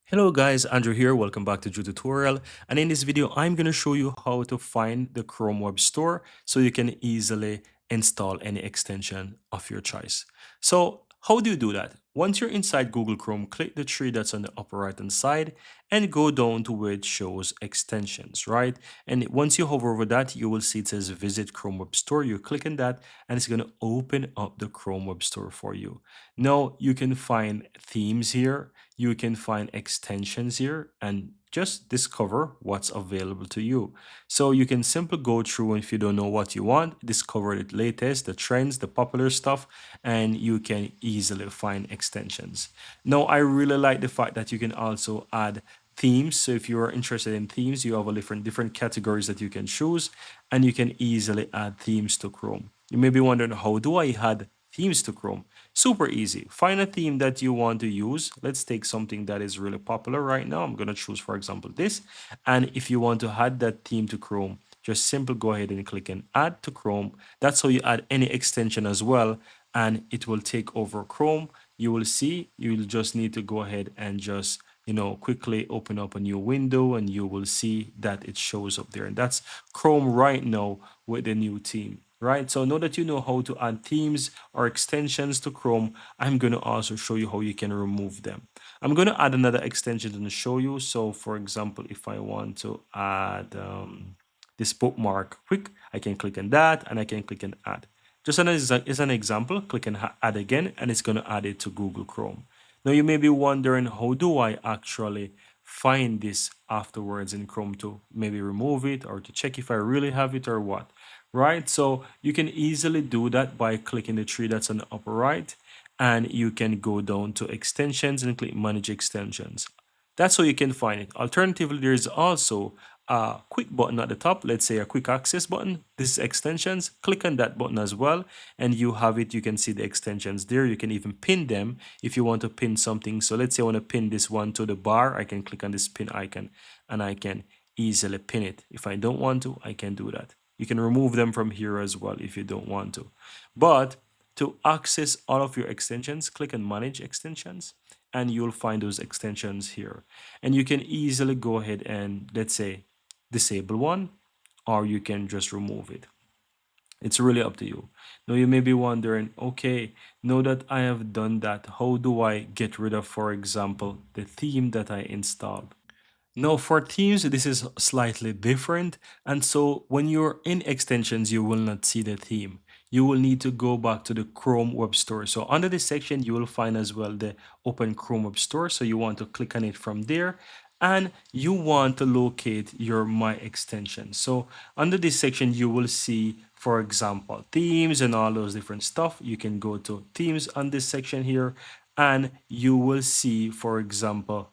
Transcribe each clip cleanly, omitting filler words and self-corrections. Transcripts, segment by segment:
Hello guys, Andrew here. Welcome back to Drew Tutorial. And in this video, I'm going to show you how to find the Chrome Web Store so you can easily install any extension of your choice. So how do you do that? Once you're inside Google Chrome, click the three that's on the upper right hand side and go down to where it shows extensions, right? And once you hover over that, you will see it says visit Chrome Web Store. You click on that and it's going to open up the Chrome Web Store for you. Now you can find themes here, you can find extensions here and just discover what's available to you. So you can simply go through, and if you don't know what you want, discover the latest, the trends, the popular stuff, and you can easily find extensions. Now, I really like the fact that you can also add themes. So if you are interested in themes, you have a different categories that you can choose, and you can easily add themes to Chrome. You may be wondering, how do I add themes to Chrome? Super easy. Find a theme that you want to use. Let's take something that is really popular right now. I'm going to choose, for example, this. And if you want to add that theme to Chrome, just simply go ahead and click on add to Chrome. That's how you add any extension as well, and it will take over Chrome. You will see, you will just need to go ahead and just quickly open up a new window and you will see that it shows up there. And that's Chrome right now with the new theme, right? So now that you know how to add themes or extensions to Chrome, I'm going to also show you how you can remove them. I'm going to add another extension to show you. So for example, if I want to add this bookmark quick, I can click on that and I can click on add. Just as an example, click on add again and it's going to add it to Google Chrome. Now you may be wondering, how do I actually find this afterwards in Chrome to maybe remove it or to check if I really have it or what, right? So you can easily do that by clicking the three that's on the upper right, and you can go down to extensions and click manage extensions. That's how you can find it. Alternatively, there's also a quick button at the top, let's say a quick access button. This is extensions. Click on that button as well and you have it. You can see the extensions there. You can even pin them if you want to pin something. So let's say I want to pin this one to the bar. I can click on this pin icon and I can easily pin it. If I don't want to, I can do that. You can remove them from here as well if you don't want to. But to access all of your extensions, click on manage extensions and you'll find those extensions here. And you can easily go ahead and, let's say, disable one, or you can just remove it. It's really up to you. Now you may be wondering, okay, now that I have done that, how do I get rid of, for example, the theme that I installed? Now for themes, this is slightly different. And so when you're in extensions, you will not see the theme. You will need to go back to the Chrome Web Store. So under this section, you will find as well the Open Chrome Web Store. So you want to click on it from there and you want to locate your My Extensions. So under this section, you will see, for example, themes and all those different stuff. You can go to themes on this section here and you will see, for example,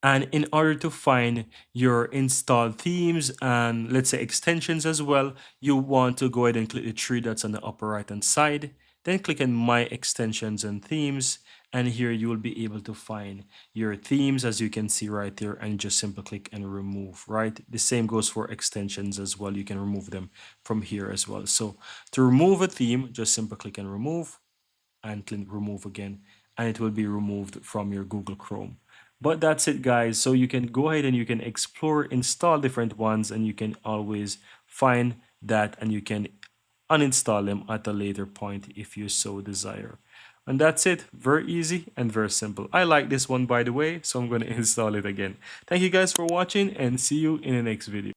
and in order to find your installed themes and let's say extensions as well, you want to go ahead and click the three dots on the upper right hand side. Then click on My Extensions and Themes. And here you will be able to find your themes as you can see right there and just simply click and remove, right? The same goes for extensions as well. You can remove them from here as well. So to remove a theme, just simply click and remove and click remove again, and it will be removed from your Google Chrome. But that's it, guys. So you can go ahead and you can explore, install different ones, and you can always find that and you can uninstall them at a later point if you so desire. And that's it. Very easy and very simple. I like this one, by the way, so I'm going to install it again. Thank you guys for watching and see you in the next video.